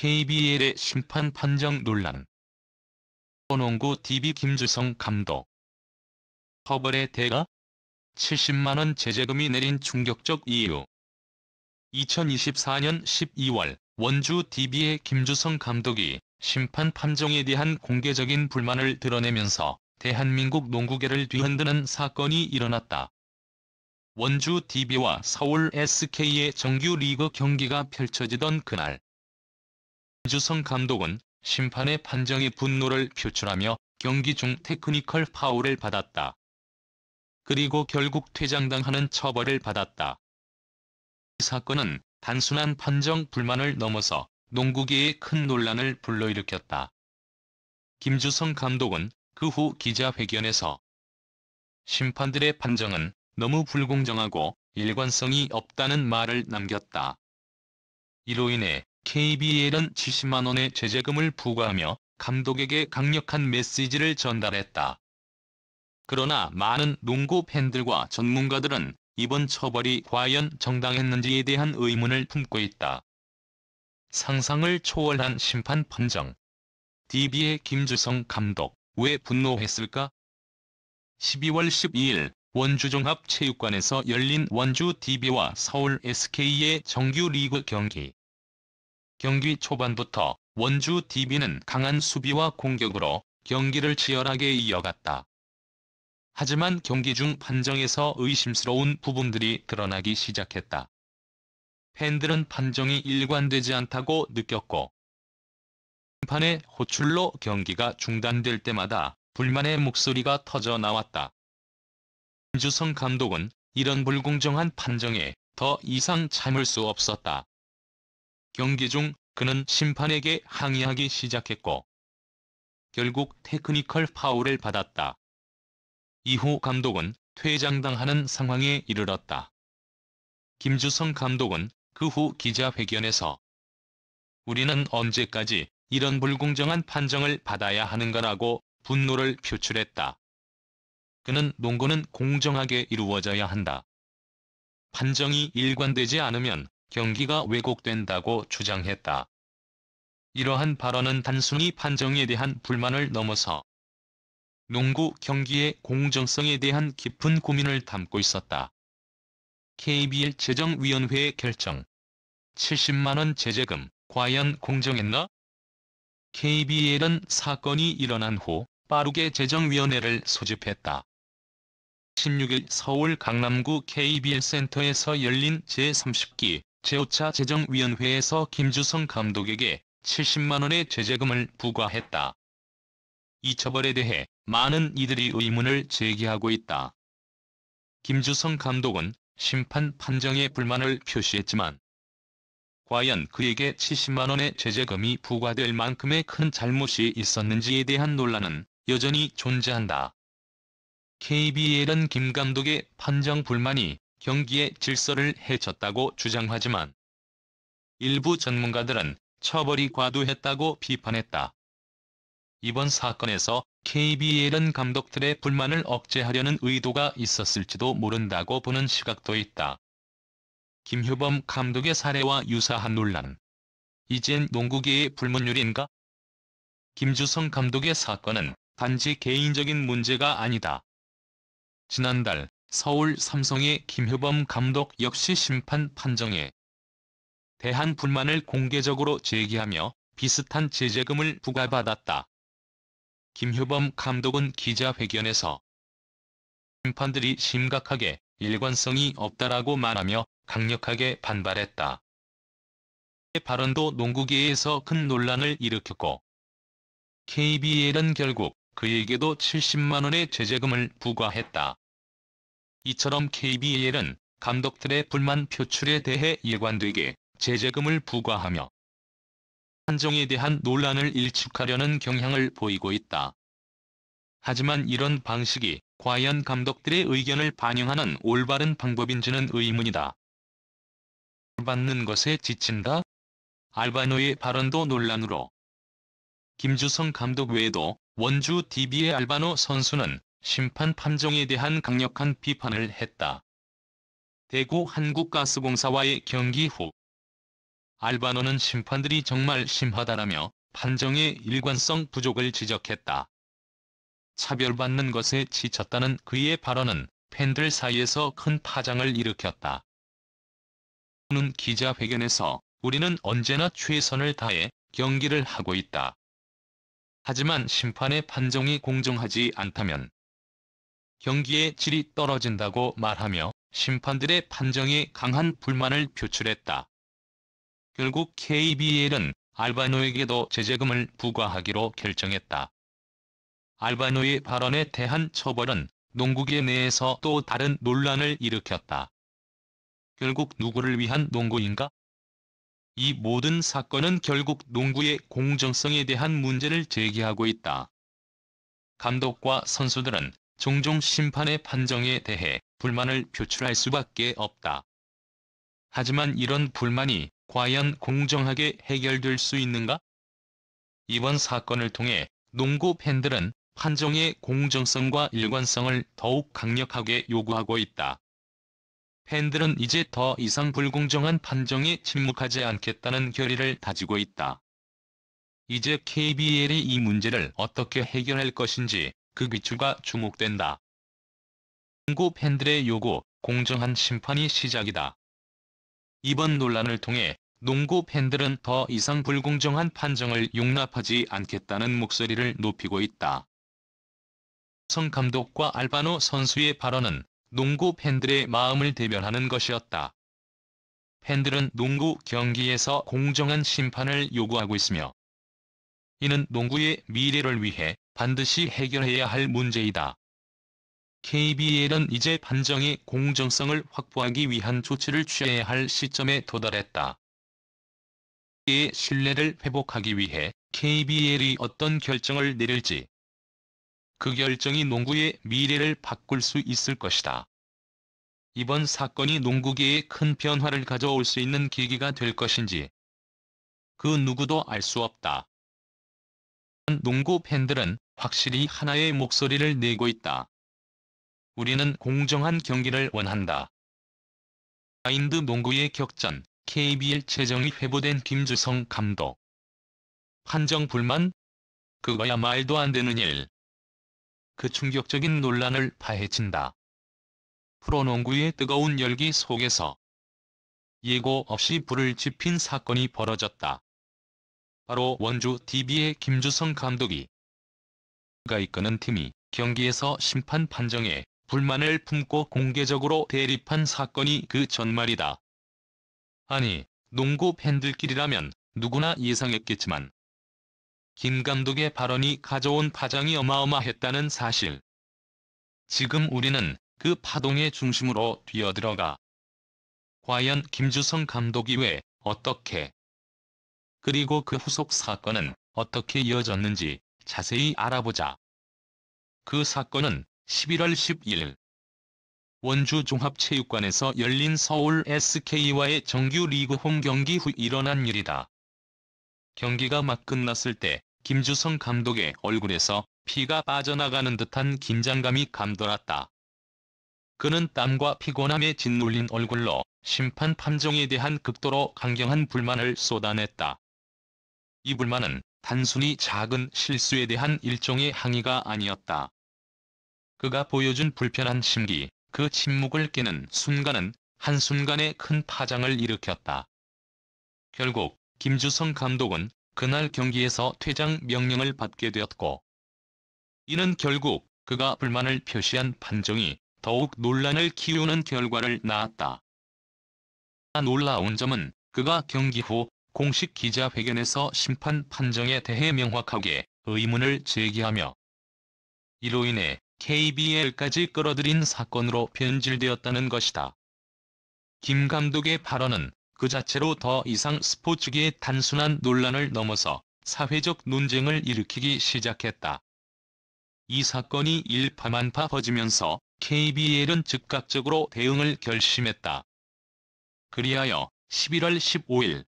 KBL의 심판 판정 논란. 프로농구 DB 김주성 감독. 처벌의 대가? 70만원 제재금이 내린 충격적 이유. 2024년 12월 원주 DB의 김주성 감독이 심판 판정에 대한 공개적인 불만을 드러내면서 대한민국 농구계를 뒤흔드는 사건이 일어났다. 원주 DB와 서울 SK의 정규 리그 경기가 펼쳐지던 그날, 김주성 감독은 심판의 판정에 분노를 표출하며 경기 중 테크니컬 파울을 받았다. 그리고 결국 퇴장당하는 처벌을 받았다. 이 사건은 단순한 판정 불만을 넘어서 농구계에 큰 논란을 불러일으켰다. 김주성 감독은 그 후 기자회견에서 심판들의 판정은 너무 불공정하고 일관성이 없다는 말을 남겼다. 이로 인해 KBL은 70만원의 제재금을 부과하며 감독에게 강력한 메시지를 전달했다. 그러나 많은 농구 팬들과 전문가들은 이번 처벌이 과연 정당했는지에 대한 의문을 품고 있다. 상상을 초월한 심판 판정. DB의 김주성 감독, 왜 분노했을까? 12월 12일 원주종합체육관에서 열린 원주 DB와 서울 SK의 정규 리그 경기. 경기 초반부터 원주 DB는 강한 수비와 공격으로 경기를 치열하게 이어갔다. 하지만 경기 중 판정에서 의심스러운 부분들이 드러나기 시작했다. 팬들은 판정이 일관되지 않다고 느꼈고, 심판의 호출로 경기가 중단될 때마다 불만의 목소리가 터져 나왔다. 김주성 감독은 이런 불공정한 판정에 더 이상 참을 수 없었다. 경기 중 그는 심판에게 항의하기 시작했고, 결국 테크니컬 파울을 받았다. 이후 감독은 퇴장당하는 상황에 이르렀다. 김주성 감독은 그 후 기자회견에서 우리는 언제까지 이런 불공정한 판정을 받아야 하는가라고 분노를 표출했다. 그는 농구는 공정하게 이루어져야 한다. 판정이 일관되지 않으면 경기가 왜곡된다고 주장했다. 이러한 발언은 단순히 판정에 대한 불만을 넘어서 농구 경기의 공정성에 대한 깊은 고민을 담고 있었다. KBL 재정위원회의 결정. 70만원 제재금, 과연 공정했나? KBL은 사건이 일어난 후 빠르게 재정위원회를 소집했다. 16일 서울 강남구 KBL 센터에서 열린 제30기 제5차 재정위원회에서 김주성 감독에게 70만원의 제재금을 부과했다. 이 처벌에 대해 많은 이들이 의문을 제기하고 있다. 김주성 감독은 심판 판정에 불만을 표시했지만 과연 그에게 70만원의 제재금이 부과될 만큼의 큰 잘못이 있었는지에 대한 논란은 여전히 존재한다. KBL은 김 감독의 판정 불만이 경기의 질서를 해쳤다고 주장하지만 일부 전문가들은 처벌이 과도했다고 비판했다. 이번 사건에서 KBL은 감독들의 불만을 억제하려는 의도가 있었을지도 모른다고 보는 시각도 있다. 김효범 감독의 사례와 유사한 논란. 이젠 농구계의 불문율인가? 김주성 감독의 사건은 단지 개인적인 문제가 아니다. 지난달 서울 삼성의 김효범 감독 역시 심판 판정에 대한 불만을 공개적으로 제기하며 비슷한 제재금을 부과받았다. 김효범 감독은 기자회견에서 심판들이 심각하게 일관성이 없다라고 말하며 강력하게 반발했다. 이 발언도 농구계에서 큰 논란을 일으켰고 KBL은 결국 그에게도 70만원의 제재금을 부과했다. 이처럼 KBL은 감독들의 불만 표출에 대해 일관되게 제재금을 부과하며 판정에 대한 논란을 일축하려는 경향을 보이고 있다. 하지만 이런 방식이 과연 감독들의 의견을 반영하는 올바른 방법인지는 의문이다. 받는 것에 지친다? 알바노의 발언도 논란으로. 김주성 감독 외에도 원주 DB의 알바노 선수는 심판 판정에 대한 강력한 비판을 했다. 대구 한국가스공사와의 경기 후 알바노는 심판들이 정말 심하다라며 판정의 일관성 부족을 지적했다. 차별받는 것에 지쳤다는 그의 발언은 팬들 사이에서 큰 파장을 일으켰다. 는 기자회견에서 우리는 언제나 최선을 다해 경기를 하고 있다. 하지만 심판의 판정이 공정하지 않다면 경기의 질이 떨어진다고 말하며 심판들의 판정에 강한 불만을 표출했다. 결국 KBL은 알바노에게도 제재금을 부과하기로 결정했다. 알바노의 발언에 대한 처벌은 농구계 내에서 또 다른 논란을 일으켰다. 결국 누구를 위한 농구인가? 이 모든 사건은 결국 농구의 공정성에 대한 문제를 제기하고 있다. 감독과 선수들은 종종 심판의 판정에 대해 불만을 표출할 수밖에 없다. 하지만 이런 불만이 과연 공정하게 해결될 수 있는가? 이번 사건을 통해 농구 팬들은 판정의 공정성과 일관성을 더욱 강력하게 요구하고 있다. 팬들은 이제 더 이상 불공정한 판정에 침묵하지 않겠다는 결의를 다지고 있다. 이제 KBL이 이 문제를 어떻게 해결할 것인지 그 귀추가 주목된다. 농구 팬들의 요구, 공정한 심판이 시작이다. 이번 논란을 통해 농구 팬들은 더 이상 불공정한 판정을 용납하지 않겠다는 목소리를 높이고 있다. 성 감독과 알바노 선수의 발언은 농구 팬들의 마음을 대변하는 것이었다. 팬들은 농구 경기에서 공정한 심판을 요구하고 있으며 이는 농구의 미래를 위해 반드시 해결해야 할 문제이다. KBL은 이제 판정의 공정성을 확보하기 위한 조치를 취해야 할 시점에 도달했다. 의 신뢰를 회복하기 위해 KBL이 어떤 결정을 내릴지 그 결정이 농구의 미래를 바꿀 수 있을 것이다. 이번 사건이 농구계에 큰 변화를 가져올 수 있는 계기가 될 것인지 그 누구도 알 수 없다. 농구 팬들은 확실히 하나의 목소리를 내고 있다. 우리는 공정한 경기를 원한다. 마인드 농구의 격전, KBL 재정이 회부된 김주성 감독. 판정 불만? 그거야 말도 안 되는 일. 그 충격적인 논란을 파헤친다. 프로농구의 뜨거운 열기 속에서 예고 없이 불을 지핀 사건이 벌어졌다. 바로 원주 DB의 김주성 감독이 그가 이끄는 팀이 경기에서 심판 판정에 불만을 품고 공개적으로 대립한 사건이 그 전말이다. 아니, 농구 팬들끼리라면 누구나 예상했겠지만 김 감독의 발언이 가져온 파장이 어마어마했다는 사실. 지금 우리는 그 파동의 중심으로 뛰어들어가 과연 김주성 감독이 왜, 어떻게, 그리고 그 후속 사건은 어떻게 이어졌는지 자세히 알아보자. 그 사건은 11월 10일 원주 종합체육관에서 열린 서울 SK와의 정규 리그 홈 경기 후 일어난 일이다. 경기가 막 끝났을 때 김주성 감독의 얼굴에서 피가 빠져나가는 듯한 긴장감이 감돌았다. 그는 땀과 피곤함에 짓눌린 얼굴로 심판 판정에 대한 극도로 강경한 불만을 쏟아냈다. 이 불만은 단순히 작은 실수에 대한 일종의 항의가 아니었다. 그가 보여준 불편한 심기, 그 침묵을 깨는 순간은 한순간에 큰 파장을 일으켰다. 결국 김주성 감독은 그날 경기에서 퇴장 명령을 받게 되었고 이는 결국 그가 불만을 표시한 판정이 더욱 논란을 키우는 결과를 낳았다. 놀라운 점은 그가 경기 후 공식 기자회견에서 심판 판정에 대해 명확하게 의문을 제기하며 이로 인해 KBL까지 끌어들인 사건으로 변질되었다는 것이다. 김 감독의 발언은 그 자체로 더 이상 스포츠계의 단순한 논란을 넘어서 사회적 논쟁을 일으키기 시작했다. 이 사건이 일파만파 퍼지면서 KBL은 즉각적으로 대응을 결심했다. 그리하여 11월 15일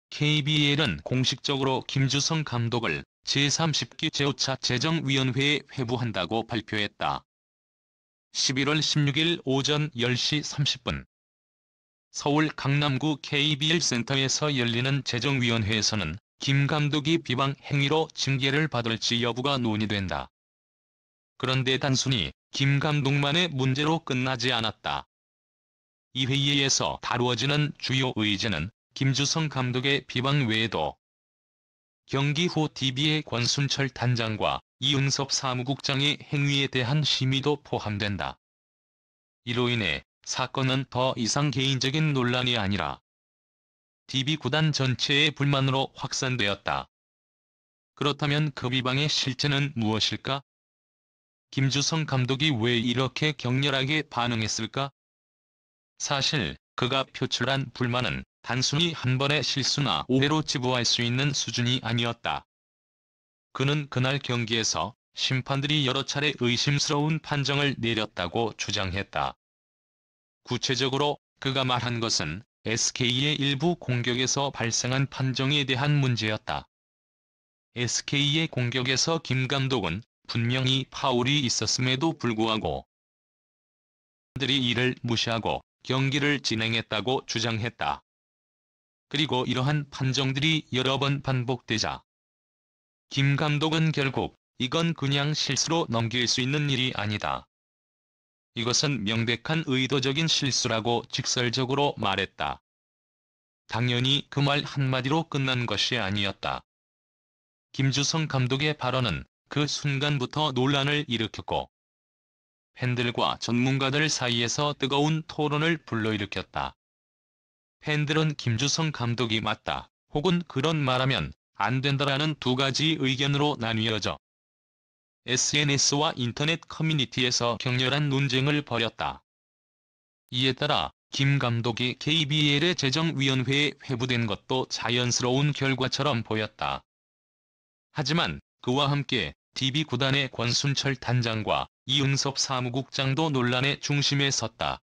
KBL은 공식적으로 김주성 감독을 제30기 제5차 재정위원회에 회부한다고 발표했다. 11월 16일 오전 10시 30분 서울 강남구 KBL 센터에서 열리는 재정위원회에서는 김 감독이 비방 행위로 징계를 받을지 여부가 논의된다. 그런데 단순히 김 감독만의 문제로 끝나지 않았다. 이 회의에서 다루어지는 주요 의제는 김주성 감독의 비방 외에도 경기 후 DB의 권순철 단장과 이응섭 사무국장의 행위에 대한 심의도 포함된다. 이로 인해 사건은 더 이상 개인적인 논란이 아니라 DB 구단 전체의 불만으로 확산되었다. 그렇다면 그 비방의 실체는 무엇일까? 김주성 감독이 왜 이렇게 격렬하게 반응했을까? 사실 그가 표출한 불만은 단순히 한 번의 실수나 오해로 치부할 수 있는 수준이 아니었다. 그는 그날 경기에서 심판들이 여러 차례 의심스러운 판정을 내렸다고 주장했다. 구체적으로 그가 말한 것은 SK의 일부 공격에서 발생한 판정에 대한 문제였다. SK의 공격에서 김 감독은 분명히 파울이 있었음에도 불구하고 팬들이 이를 무시하고 경기를 진행했다고 주장했다. 그리고 이러한 판정들이 여러 번 반복되자 김 감독은 결국 이건 그냥 실수로 넘길 수 있는 일이 아니다. 이것은 명백한 의도적인 실수라고 직설적으로 말했다. 당연히 그 말 한마디로 끝난 것이 아니었다. 김주성 감독의 발언은 그 순간부터 논란을 일으켰고 팬들과 전문가들 사이에서 뜨거운 토론을 불러일으켰다. 팬들은 김주성 감독이 맞다, 혹은 그런 말하면 안 된다라는 두 가지 의견으로 나뉘어져 SNS와 인터넷 커뮤니티에서 격렬한 논쟁을 벌였다. 이에 따라 김 감독이 KBL의 재정위원회에 회부된 것도 자연스러운 결과처럼 보였다. 하지만 그와 함께 DB 구단의 권순철 단장과 이응섭 사무국장도 논란의 중심에 섰다.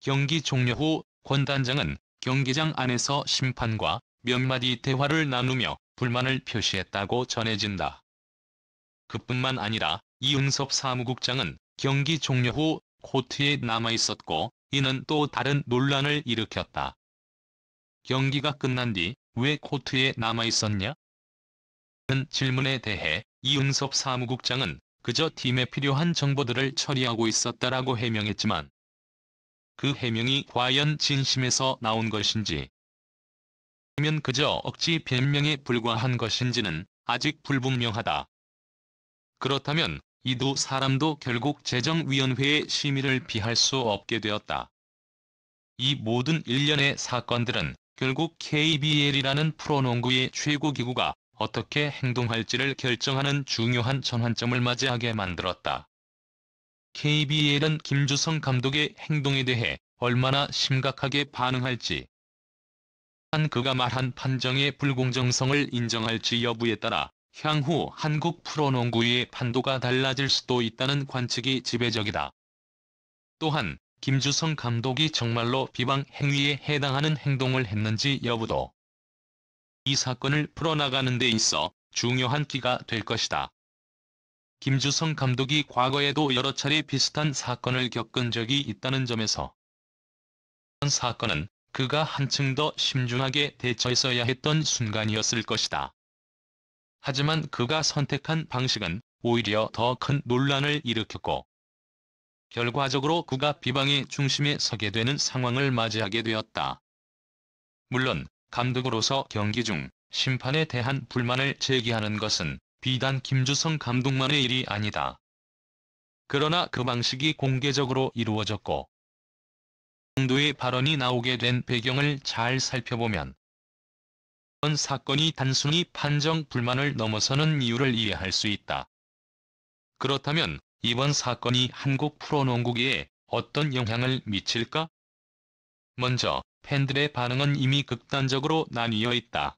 경기 종료 후 권 단장은 경기장 안에서 심판과 몇 마디 대화를 나누며 불만을 표시했다고 전해진다. 그뿐만 아니라 이응섭 사무국장은 경기 종료 후 코트에 남아있었고 이는 또 다른 논란을 일으켰다. 경기가 끝난 뒤 왜 코트에 남아있었냐? 는 질문에 대해 이응섭 사무국장은 그저 팀에 필요한 정보들을 처리하고 있었다라고 해명했지만 그 해명이 과연 진심에서 나온 것인지 아니면 그저 억지 변명에 불과한 것인지는 아직 불분명하다. 그렇다면 이 두 사람도 결국 재정위원회의 심의를 피할 수 없게 되었다. 이 모든 일련의 사건들은 결국 KBL이라는 프로농구의 최고기구가 어떻게 행동할지를 결정하는 중요한 전환점을 맞이하게 만들었다. KBL은 김주성 감독의 행동에 대해 얼마나 심각하게 반응할지, 한 그가 말한 판정의 불공정성을 인정할지 여부에 따라 향후 한국 프로농구의 판도가 달라질 수도 있다는 관측이 지배적이다. 또한 김주성 감독이 정말로 비방 행위에 해당하는 행동을 했는지 여부도 이 사건을 풀어나가는 데 있어 중요한 키가 될 것이다. 김주성 감독이 과거에도 여러 차례 비슷한 사건을 겪은 적이 있다는 점에서 이번 사건은 그가 한층 더 신중하게 대처했어야 했던 순간이었을 것이다. 하지만 그가 선택한 방식은 오히려 더 큰 논란을 일으켰고 결과적으로 그가 비방의 중심에 서게 되는 상황을 맞이하게 되었다. 물론 감독으로서 경기 중 심판에 대한 불만을 제기하는 것은 비단 김주성 감독만의 일이 아니다. 그러나 그 방식이 공개적으로 이루어졌고 정도의 발언이 나오게 된 배경을 잘 살펴보면 이번 사건이 단순히 판정 불만을 넘어서는 이유를 이해할 수 있다. 그렇다면 이번 사건이 한국 프로농구계에 어떤 영향을 미칠까? 먼저 팬들의 반응은 이미 극단적으로 나뉘어 있다.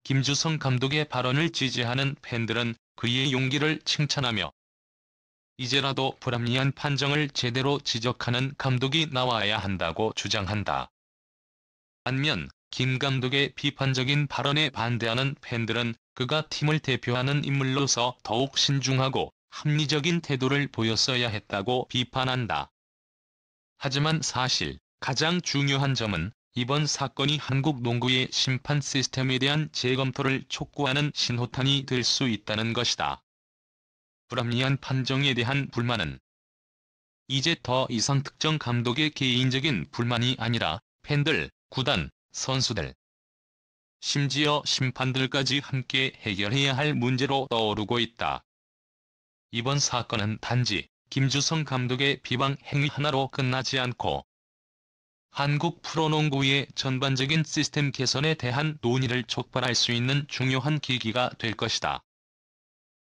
김주성 감독의 발언을 지지하는 팬들은 그의 용기를 칭찬하며 이제라도 불합리한 판정을 제대로 지적하는 감독이 나와야 한다고 주장한다. 반면 김 감독의 비판적인 발언에 반대하는 팬들은 그가 팀을 대표하는 인물로서 더욱 신중하고 합리적인 태도를 보였어야 했다고 비판한다. 하지만 사실 가장 중요한 점은 이번 사건이 한국 농구의 심판 시스템에 대한 재검토를 촉구하는 신호탄이 될 수 있다는 것이다. 불합리한 판정에 대한 불만은 이제 더 이상 특정 감독의 개인적인 불만이 아니라 팬들, 구단, 선수들, 심지어 심판들까지 함께 해결해야 할 문제로 떠오르고 있다. 이번 사건은 단지 김주성 감독의 비방 행위 하나로 끝나지 않고 한국 프로농구의 전반적인 시스템 개선에 대한 논의를 촉발할 수 있는 중요한 계기가 될 것이다.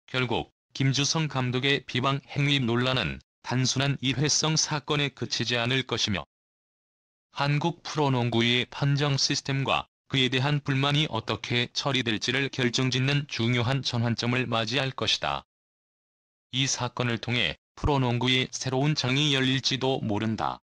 결국 김주성 감독의 비방 행위 논란은 단순한 일회성 사건에 그치지 않을 것이며 한국 프로농구의 판정 시스템과 그에 대한 불만이 어떻게 처리될지를 결정짓는 중요한 전환점을 맞이할 것이다. 이 사건을 통해 프로농구의 새로운 장이 열릴지도 모른다.